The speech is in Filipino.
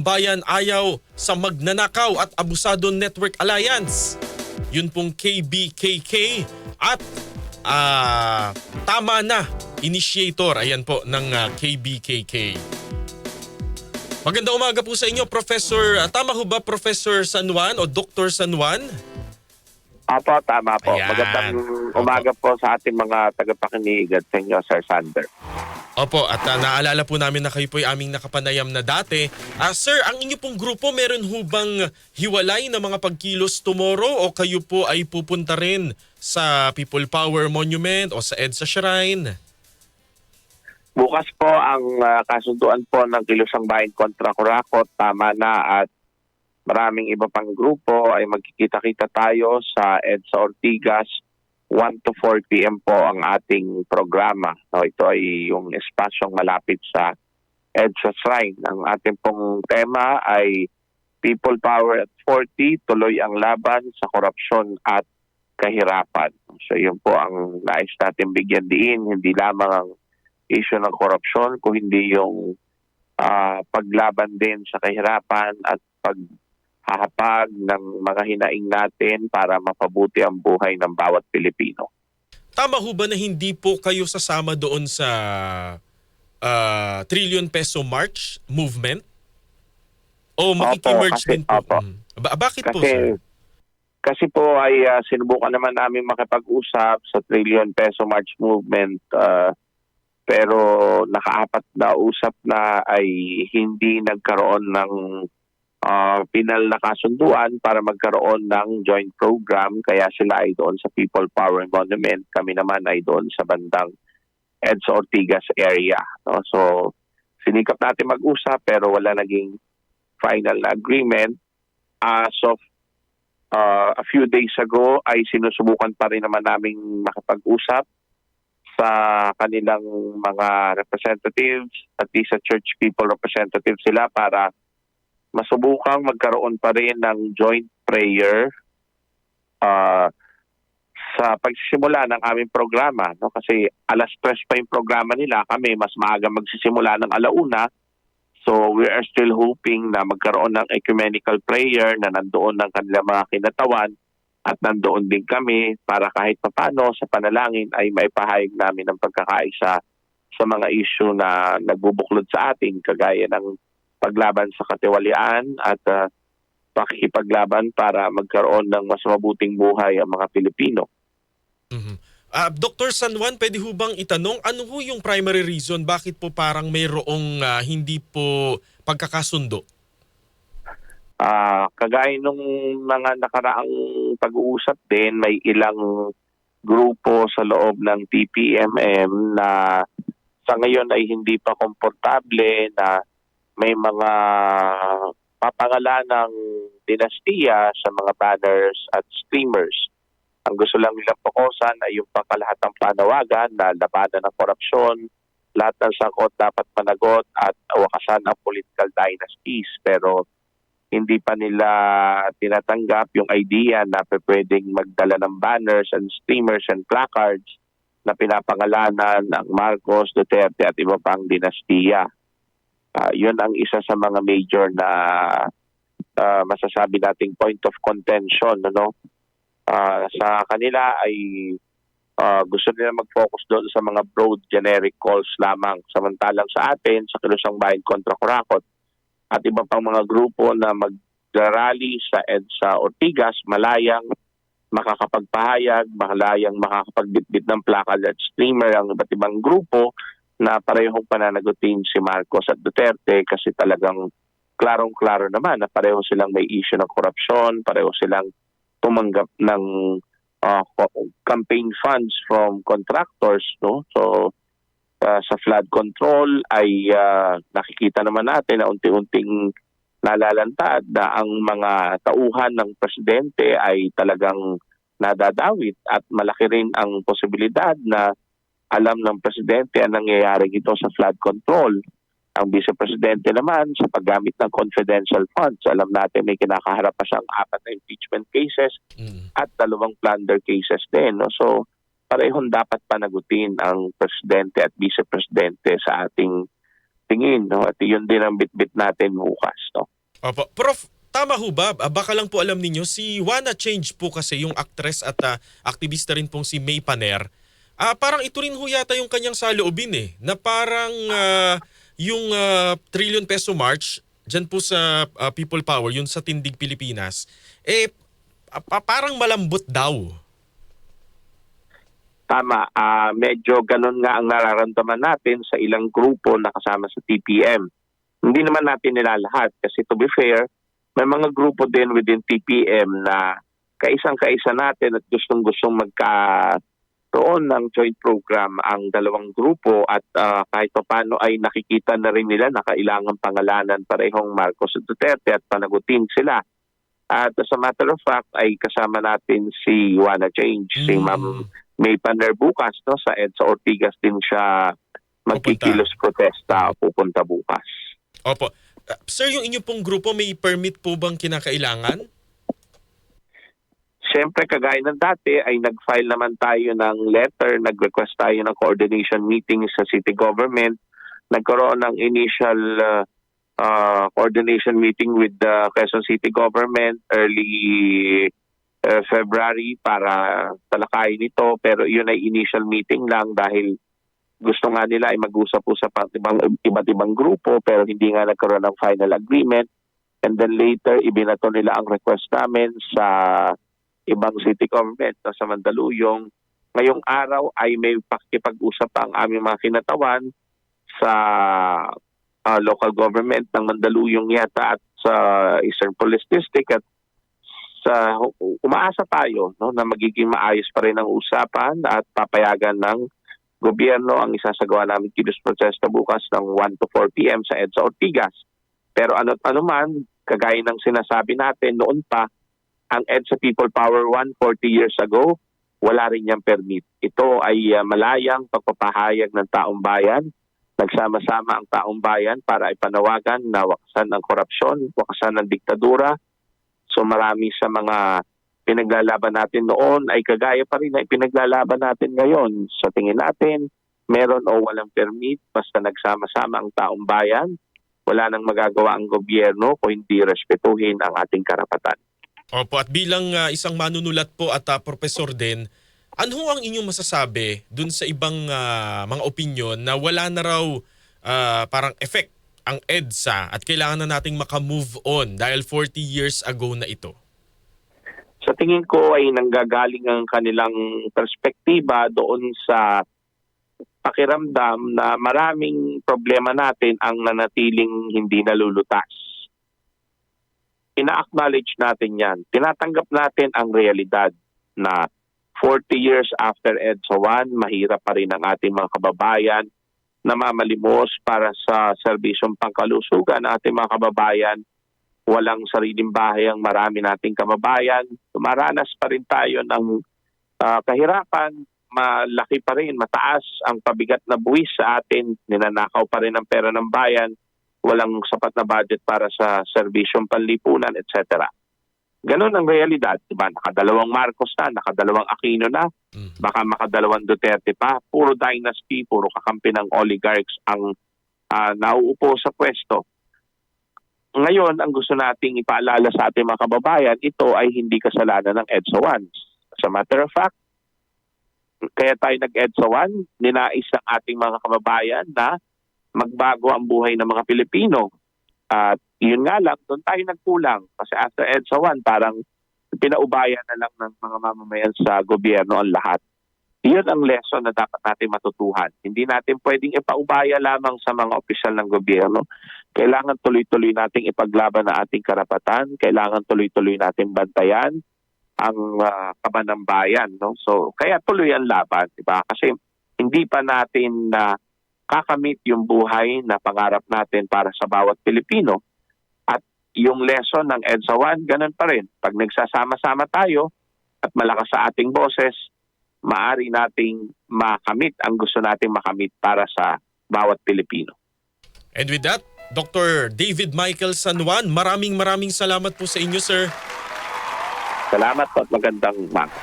Bayan ayaw sa Magnanakaw at Abusado Network Alliance. Yun pong KBKK at tama na initiator ayan po ng KBKK. Magandang umaga po sa inyo, Professor. Tama ho ba, Professor San Juan o Dr. San Juan? Opo, tama po. Ayan. Magandang umaga po sa ating mga tagapakinig at sa inyo, Sir Sander. Opo, at naalala po namin na kayo po ay aming nakapanayam na dati. Sir, ang inyo pong grupo meron ho bang hiwalay na mga pagkilos tomorrow o kayo po ay pupunta rin sa People Power Monument o sa EDSA Shrine? Bukas po ang kasunduan po ng Kilusang Bayan kontra Kurakot. Tama na, at maraming iba pang grupo ay magkikita-kita tayo sa EDSA Ortigas. 1 to 4 p.m. po ang ating programa. No, ito ay yung espasyong malapit sa EDSA Shrine. Ang ating pong tema ay People Power at 40, tuloy ang laban sa korupsyon at kahirapan. So yun po ang nais natin bigyan diin, hindi lamang ang issue ng korupsyon, kung hindi yung paglaban din sa kahirapan at paghahapag ng mga hinaing natin para mapabuti ang buhay ng bawat Pilipino. Tama ho ba na hindi po kayo sasama doon sa Trillion Peso March movement? O makikimerge din po? Opo. Bakit po, Kasi, sir? kasi po ay sinubukan naman namin makipag-usap sa Trillion Peso March movement, pero nakaapat na usap na ay hindi nagkaroon ng pinal na kasunduan para magkaroon ng joint program, kaya sila ay doon sa People Power Monument, kami naman ay doon sa bandang EDSA Ortigas area. No? So sinikap natin mag-usap pero wala naging final na agreement. As of a few days ago ay sinusubukan pa rin naman naming makapag-usap sa kanilang mga representatives, at least sa church people representatives sila, para masubukang magkaroon pa rin ng joint prayer sa pagsisimula ng aming programa. No? Kasi 3:00 pa yung programa nila, kami mas maaga magsisimula ng 1:00. So we are still hoping na magkaroon ng ecumenical prayer na nandoon ng kanilang mga kinatawan at nandoon din kami para kahit papano sa panalangin ay maipahayag namin ang pagkakaisa sa mga issue na nagbubuklod sa atin, kagaya ng paglaban sa katiwalian at pakikipaglaban para magkaroon ng mas mabuting buhay ang mga Pilipino. Dr. San Juan, pwede ho bang itanong, ano ho yung primary reason bakit po parang mayroong hindi po pagkakasundo? Kagaya nung mga nakaraang pag-uusap din, may ilang grupo sa loob ng TPMM na sa ngayon ay hindi pa komportable na may mga papangalan ng dinastiya sa mga banners at streamers. Ang gusto lang nilang pokusan ay yung pangkalahatang panawagan na labanan ng korupsyon, lahat ng sangkot dapat managot at wakasan ang political dynasties. Pero hindi pa nila tinatanggap yung idea na pwedeng magdala ng banners and streamers and placards na pinapangalanan ng Marcos, Duterte at iba pang dinastiya. Yun ang isa sa mga major na masasabi nating point of contention. Ano? Sa kanila ay gusto nila mag-focus doon sa mga broad generic calls lamang. Samantalang sa atin, sa Kilusang Bayan kontra Kurakot, at iba pang mga grupo na mag-rally sa EDSA Ortigas, malayang makakapagpahayag, malayang makakapagbitbit ng plakad at streamer ang iba't ibang grupo na parehong pananagutin si Marcos at Duterte, kasi talagang klarong-klaro naman na pareho silang may issue ng korupsyon, pareho silang tumanggap ng campaign funds from contractors. No? So sa flood control ay nakikita naman natin na unti-unting nalalantad na ang mga tauhan ng presidente ay talagang nadadawit, at malaki rin ang posibilidad na alam ng presidente ang nangyayari ito sa flood control. Ang vice-presidente naman sa paggamit ng confidential funds. Alam natin may kinakaharap pa siyang 4 na impeachment cases at 2 plunder cases din. No? So parehong dapat panagutin ang presidente at vice-presidente sa ating tingin, no? At yun din ang bitbit natin bukas, no? Opo. Prof, tama ho ba? Baka lang po alam ninyo, si Wanna Change po kasi yung actress at aktivista rin pong si May Paner. Parang ito rin ho yata yung kanyang saloobin na parang yung trillion peso march dyan po sa People Power, yun sa Tindig Pilipinas, parang malambot daw. Tama, medyo ganun nga ang nararamdaman natin sa ilang grupo na kasama sa TPM. Hindi naman natin nilalahat kasi to be fair, may mga grupo din within TPM na kaisang-kaisa natin at gustong-gustong magkaroon ng joint program ang dalawang grupo at kahit paano ay nakikita na rin nila na kailangan pangalanan parehong Marcos at Duterte at panagutin sila. At as a matter of fact ay kasama natin si Wanna Change, si Ma'am May Paner bukas, no? Sa EDSA Ortigas din siya magkikilos protesta pupunta bukas. Opo. Sir, yung inyo pong grupo may permit po bang kinakailangan? Siyempre, kagaya ng dati ay nag-file naman tayo ng letter, nag-request tayo ng coordination meeting sa city government. Nagkaroon ng initial coordination meeting with the Quezon City government early February para talakayin ito, pero yun ay initial meeting lang dahil gusto nga nila ay mag-usap-usap ang iba't ibang grupo pero hindi nga nagkaroon ng final agreement, and then later ibinato nila ang request namin sa ibang city government sa Mandaluyong. Ngayong araw ay may pakikipag-usap ang aming mga kinatawan sa local government ng Mandaluyong yata at sa Eastern Police District, at umaasa tayo, no, na magiging maayos pa rin ang usapan at papayagan ng gobyerno ang isasagawa namin kilos protesta bukas ng 1 to 4 p.m. sa EDSA Ortigas. Pero ano man, kagaya ng sinasabi natin noon pa, ang EDSA People Power 1 40 years ago, wala rin niyang permit. Ito ay malayang pagpapahayag ng taong bayan. Nagsama-sama ang taong bayan para ipanawagan na wakasan ng korupsyon, wakasan ng diktadura. So marami sa mga pinaglalaban natin noon ay kagaya pa rin na ipinaglalaban natin ngayon. Sa tingin natin, meron o walang permit, basta nagsama-sama ang taong bayan, wala nang magagawa ang gobyerno kung hindi respetuhin ang ating karapatan. Opo, at bilang isang manunulat po at profesor din, ano ang inyong masasabi dun sa ibang mga opinion na wala na raw parang effect ang EDSA at kailangan na nating makamove on dahil 40 years ago na ito? Sa tingin ko ay nanggagaling ang kanilang perspektiba doon sa pakiramdam na maraming problema natin ang nanatiling hindi nalulutas. Ina-acknowledge natin yan. Tinatanggap natin ang realidad na 40 years after EDSA 1, mahirap pa rin ang ating mga kababayan na mamalimos para sa serbisyong pangkalusugan ng ating mga kababayan. Walang sariling bahay ang marami nating kababayan. Tumaranas pa rin tayo ng kahirapan. Malaki pa rin, mataas ang pabigat na buwis sa atin. Ninanakaw pa rin ang pera ng bayan. Walang sapat na budget para sa serbisyong panlipunan, etc. Ganon ang realidad, diba? Nakadalawang Marcos na, nakadalawang Aquino na, baka makadalawang Duterte pa. Puro dynasty, puro kakampi ng oligarchs ang nauupo sa pwesto. Ngayon, ang gusto nating ipaalala sa ating mga kababayan, ito ay hindi kasalanan ng EDSA 1. As a matter of fact, kaya tayo nag-EDSA 1, ninais ng ating mga kababayan na magbago ang buhay ng mga Pilipino. At yun nga lang, doon tayo nagkulang. Kasi after EDSA 1, parang pinaubayan na lang ng mga mamamayan sa gobyerno ang lahat. Iyon ang lesson na dapat natin matutuhan. Hindi natin pwedeng ipaubaya lamang sa mga opisyal ng gobyerno. Kailangan tuloy-tuloy nating ipaglaban ang ating karapatan. Kailangan tuloy-tuloy nating bantayan ang kaban ng bayan. No? So, kaya tuloy ang laban. Diba? Kasi hindi pa natin kakamit yung buhay na pangarap natin para sa bawat Pilipino. At yung lesson ng EDSA 1, ganun pa rin. Pag nagsasama-sama tayo at malakas sa ating boses, maaari nating makamit ang gusto nating makamit para sa bawat Pilipino. And with that, Dr. David Michael San Juan, maraming salamat po sa inyo, sir. Salamat po at magandang umaga.